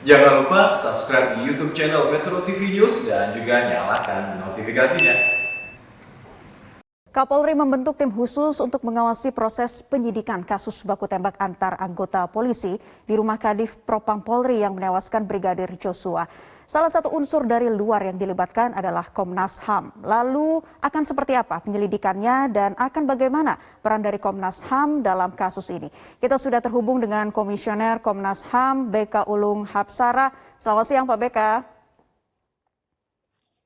Jangan lupa subscribe di YouTube channel Metro TV News dan juga nyalakan notifikasinya. Kapolri membentuk tim khusus untuk mengawasi proses penyidikan kasus baku tembak antar anggota polisi di rumah Kadif Propam Polri yang menewaskan Brigadir Joshua. Salah satu unsur dari luar yang dilibatkan adalah Komnas HAM. Lalu akan seperti apa penyelidikannya dan akan bagaimana peran dari Komnas HAM dalam kasus ini? Kita sudah terhubung dengan Komisioner Komnas HAM BK Ulung Hapsara. Selamat siang Pak BK.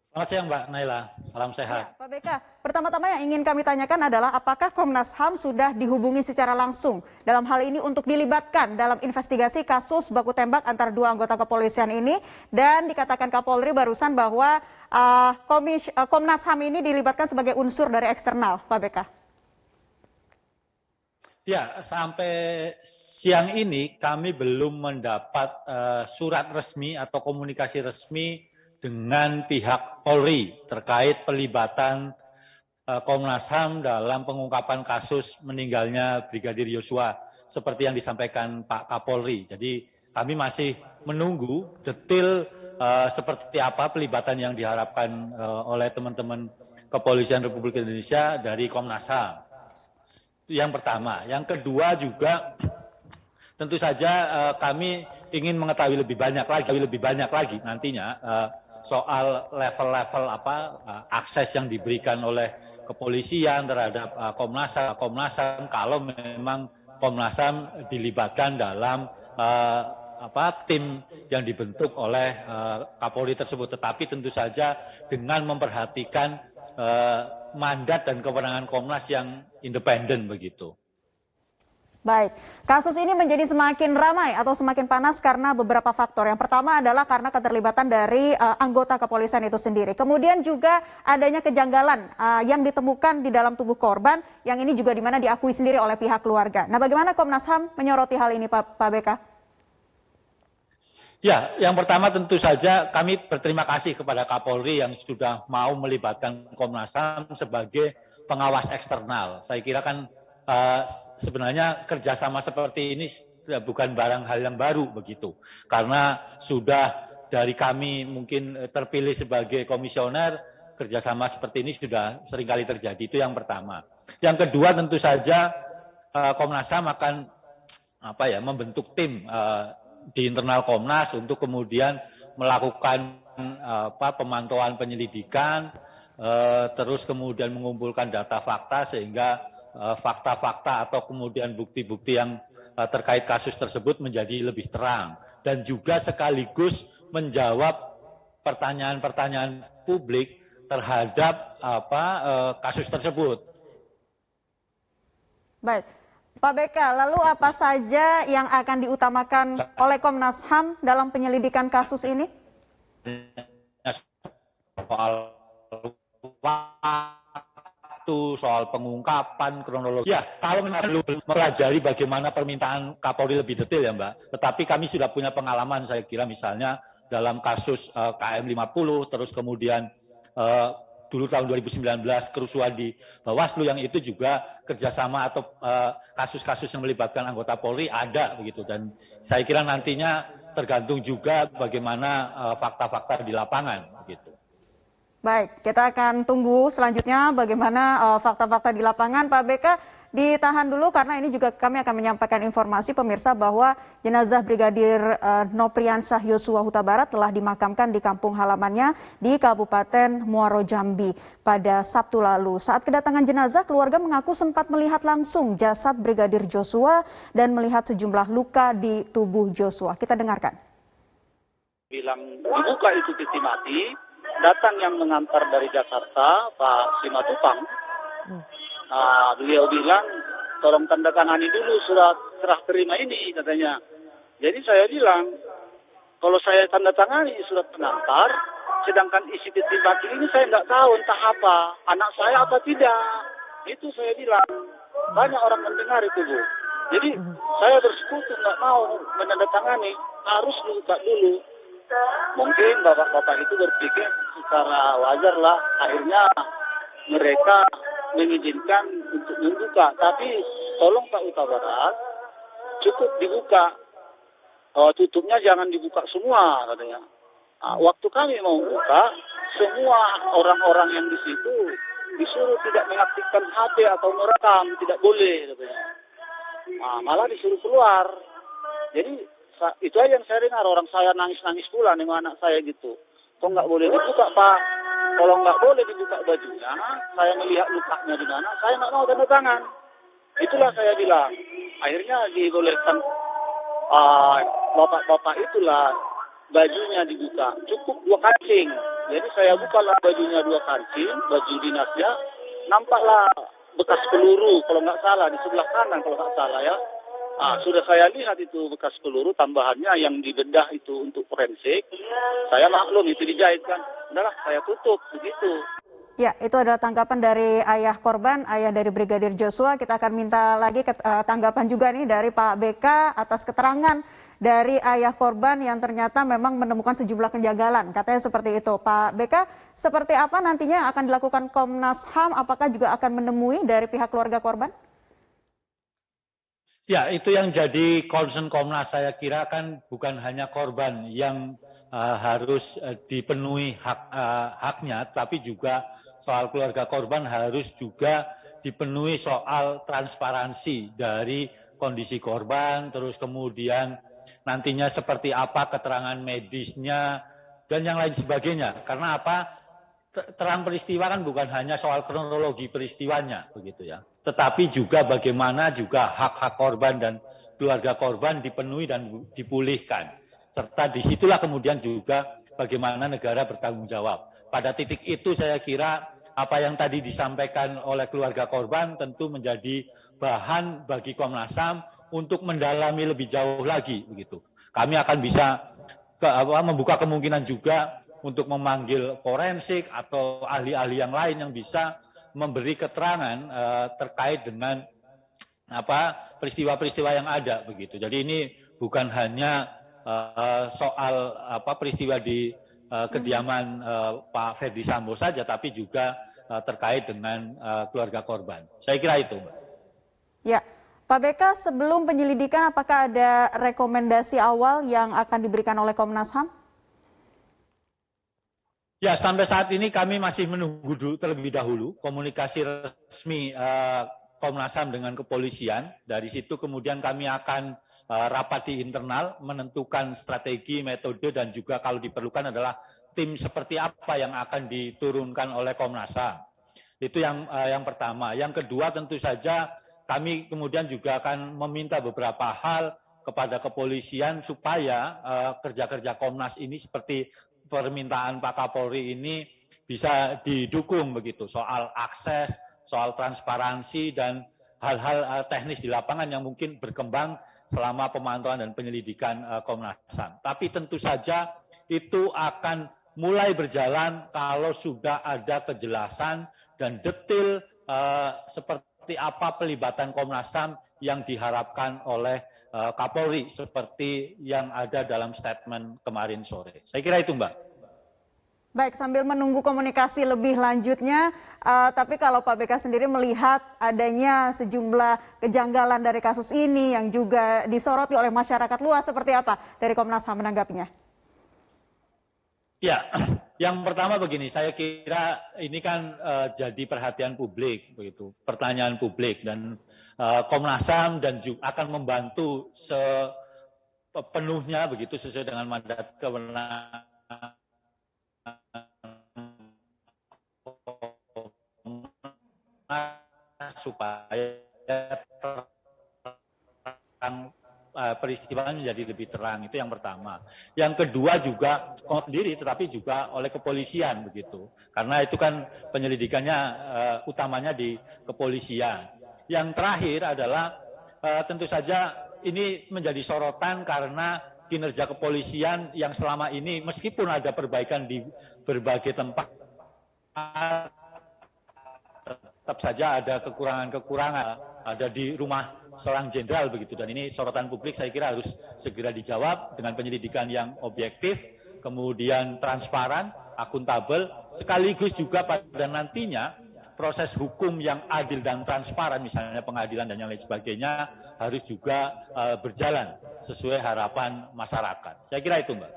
Selamat siang Mbak Naila, salam sehat. Ya, Pak BK, pertama-tama yang ingin kami tanyakan adalah apakah Komnas HAM sudah dihubungi secara langsung dalam hal ini untuk dilibatkan dalam investigasi kasus baku tembak antara dua anggota kepolisian ini, dan dikatakan Kapolri barusan bahwa Komnas HAM ini dilibatkan sebagai unsur dari eksternal, Pak BK. Ya, sampai siang ini kami belum mendapat surat resmi atau komunikasi resmi dengan pihak Polri terkait pelibatan Komnas HAM dalam pengungkapan kasus meninggalnya Brigadir Joshua seperti yang disampaikan Pak Kapolri. Jadi kami masih menunggu detail seperti apa pelibatan yang diharapkan oleh teman-teman Kepolisian Republik Indonesia dari Komnas HAM. Itu yang pertama. Yang kedua juga tentu saja kami ingin mengetahui lebih banyak lagi nantinya soal level-level akses yang diberikan oleh kepolisian terhadap Komnas HAM kalau memang Komnas HAM dilibatkan dalam tim yang dibentuk oleh Kapolri tersebut, tetapi tentu saja dengan memperhatikan mandat dan kewenangan Komnas yang independen begitu. Baik, kasus ini menjadi semakin ramai atau semakin panas karena beberapa faktor. Yang pertama adalah karena keterlibatan dari anggota kepolisian itu sendiri. Kemudian juga adanya kejanggalan yang ditemukan di dalam tubuh korban, yang ini juga dimana diakui sendiri oleh pihak keluarga. Nah, bagaimana Komnas HAM menyoroti hal ini, Pak BK? Ya, yang pertama tentu saja kami berterima kasih kepada Kapolri yang sudah mau melibatkan Komnas HAM sebagai pengawas eksternal. Saya kira kan sebenarnya kerjasama seperti ini bukan barang hal yang baru begitu, karena sudah dari kami mungkin terpilih sebagai komisioner, kerjasama seperti ini sudah seringkali terjadi. Itu yang pertama. Yang kedua tentu saja Komnas HAM akan membentuk tim di internal Komnas untuk kemudian melakukan pemantauan penyelidikan, terus kemudian mengumpulkan data fakta sehingga fakta-fakta atau kemudian bukti-bukti yang terkait kasus tersebut menjadi lebih terang, dan juga sekaligus menjawab pertanyaan-pertanyaan publik terhadap kasus tersebut. Baik, Pak BK, lalu apa saja yang akan diutamakan oleh Komnas HAM dalam penyelidikan kasus ini? Soal pengungkapan, kronologi. Ya, kalau memang belum mempelajari bagaimana permintaan Kapolri lebih detail ya Mbak, tetapi kami sudah punya pengalaman, saya kira misalnya dalam kasus KM 50, terus kemudian dulu tahun 2019 kerusuhan di Bawaslu, yang itu juga kerjasama atau kasus-kasus yang melibatkan anggota Polri ada begitu, dan saya kira nantinya tergantung juga bagaimana fakta-fakta di lapangan begitu. Baik, kita akan tunggu selanjutnya bagaimana fakta-fakta di lapangan. Pak BK, ditahan dulu karena ini juga kami akan menyampaikan informasi pemirsa bahwa jenazah Brigadir Nopriansah Yosua Huta Barat telah dimakamkan di kampung halamannya di Kabupaten Muaro Jambi pada Sabtu lalu. Saat kedatangan jenazah, keluarga mengaku sempat melihat langsung jasad Brigadir Joshua dan melihat sejumlah luka di tubuh Joshua. Kita dengarkan. Bilang dibuka itu peti mati. Datang yang mengantar dari Jakarta, Pak Simatupang. Beliau bilang, tolong tanda tangani dulu surat serah terima ini, katanya. Jadi saya bilang, kalau saya tanda tangani surat pengantar, sedangkan isi peti mati ini saya nggak tahu entah apa, anak saya apa tidak. Itu saya bilang, banyak orang mendengar itu, Bu. Jadi saya bersekutu nggak mau menandatangani, harus dibuka dulu. Mungkin bapak-bapak itu berpikir secara wajar lah, akhirnya mereka mengizinkan untuk membuka. Tapi tolong Pak Huta Barat, cukup dibuka tutupnya jangan dibuka semua katanya. Nah, waktu kami mau buka, semua orang-orang yang di situ disuruh tidak mengaktifkan HP atau merekam, tidak boleh katanya. Nah, malah disuruh keluar. Jadi itu aja yang saya dengar, orang saya nangis-nangis pula dengan anak saya gitu. Kok nggak boleh dibuka Pak? Kalau nggak boleh dibuka bajunya, saya melihat lukanya di mana, saya nggak mau tanda tangan. Itulah saya bilang. Akhirnya dibolehkan bapak-bapak itulah bajunya dibuka. Cukup 2 kancing. Jadi saya bukalah bajunya 2 kancing, baju dinasnya. Nampaklah bekas peluru kalau nggak salah, di sebelah kanan kalau nggak salah ya. Sudah saya lihat itu bekas peluru tambahannya yang dibedah itu untuk forensik. Saya maklum itu dijahit kan. Udahlah saya tutup begitu. Ya, itu adalah tanggapan dari ayah korban, ayah dari Brigadir Joshua. Kita akan minta lagi tanggapan juga nih dari Pak BK atas keterangan dari ayah korban yang ternyata memang menemukan sejumlah kejanggalan. Katanya seperti itu. Pak BK, seperti apa nantinya akan dilakukan Komnas HAM? Apakah juga akan menemui dari pihak keluarga korban? Ya, itu yang jadi concern Komnas. Saya kira kan bukan hanya korban yang harus dipenuhi haknya, tapi juga soal keluarga korban harus juga dipenuhi soal transparansi dari kondisi korban, terus kemudian nantinya seperti apa keterangan medisnya, dan yang lain sebagainya. Karena apa? Terang peristiwa kan bukan hanya soal kronologi peristiwanya, begitu ya. Tetapi juga bagaimana juga hak-hak korban dan keluarga korban dipenuhi dan dipulihkan. Serta disitulah kemudian juga bagaimana negara bertanggung jawab. Pada titik itu saya kira apa yang tadi disampaikan oleh keluarga korban tentu menjadi bahan bagi Komnas HAM untuk mendalami lebih jauh lagi, begitu. Kami akan bisa membuka kemungkinan juga untuk memanggil forensik atau ahli-ahli yang lain yang bisa memberi keterangan terkait dengan peristiwa-peristiwa yang ada, begitu. Jadi ini bukan hanya soal peristiwa di kediaman Pak Ferdi Sambo saja, tapi juga terkait dengan keluarga korban. Saya kira itu, Mbak. Ya, Pak BK, sebelum penyelidikan apakah ada rekomendasi awal yang akan diberikan oleh Komnas HAM? Ya, sampai saat ini kami masih menunggu terlebih dahulu komunikasi resmi Komnas HAM dengan kepolisian. Dari situ kemudian kami akan rapat di internal, menentukan strategi, metode, dan juga kalau diperlukan adalah tim seperti apa yang akan diturunkan oleh Komnas HAM. Itu yang pertama. Yang kedua tentu saja kami kemudian juga akan meminta beberapa hal kepada kepolisian supaya kerja-kerja Komnas ini seperti permintaan Pak Kapolri ini bisa didukung, begitu, soal akses, soal transparansi dan hal-hal teknis di lapangan yang mungkin berkembang selama pemantauan dan penyelidikan Komnas HAM. Tapi tentu saja itu akan mulai berjalan kalau sudah ada kejelasan dan detail seperti apa pelibatan Komnas HAM yang diharapkan oleh Kapolri seperti yang ada dalam statement kemarin sore. Saya kira itu, Mbak. Baik, sambil menunggu komunikasi lebih lanjutnya, tapi kalau Pak BK sendiri melihat adanya sejumlah kejanggalan dari kasus ini yang juga disoroti oleh masyarakat luas, seperti apa dari Komnas HAM menanggapinya? Ya, yang pertama begini, saya kira ini kan jadi perhatian publik, begitu, pertanyaan publik, dan Komnas HAM dan juga akan membantu sepenuhnya, begitu, sesuai dengan mandat kewenangan supaya peristiwa menjadi lebih terang. Itu yang pertama. Yang kedua juga sendiri, tetapi juga oleh kepolisian, begitu. Karena itu kan penyelidikannya utamanya di kepolisian. Yang terakhir adalah tentu saja ini menjadi sorotan karena kinerja kepolisian yang selama ini meskipun ada perbaikan di berbagai tempat, tetap saja ada kekurangan-kekurangan, ada di rumah seorang jenderal, begitu. Dan ini sorotan publik saya kira harus segera dijawab dengan penyelidikan yang objektif, kemudian transparan, akuntabel, sekaligus juga pada nantinya proses hukum yang adil dan transparan, misalnya pengadilan dan yang lain sebagainya, harus juga berjalan sesuai harapan masyarakat. Saya kira itu, Mbak.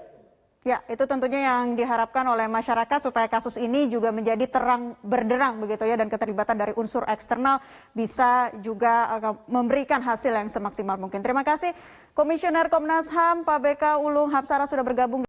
Ya, itu tentunya yang diharapkan oleh masyarakat supaya kasus ini juga menjadi terang benderang begitu ya, dan keterlibatan dari unsur eksternal bisa juga memberikan hasil yang semaksimal mungkin. Terima kasih Komisioner Komnas HAM Pak BK Ulung Hapsara sudah bergabung.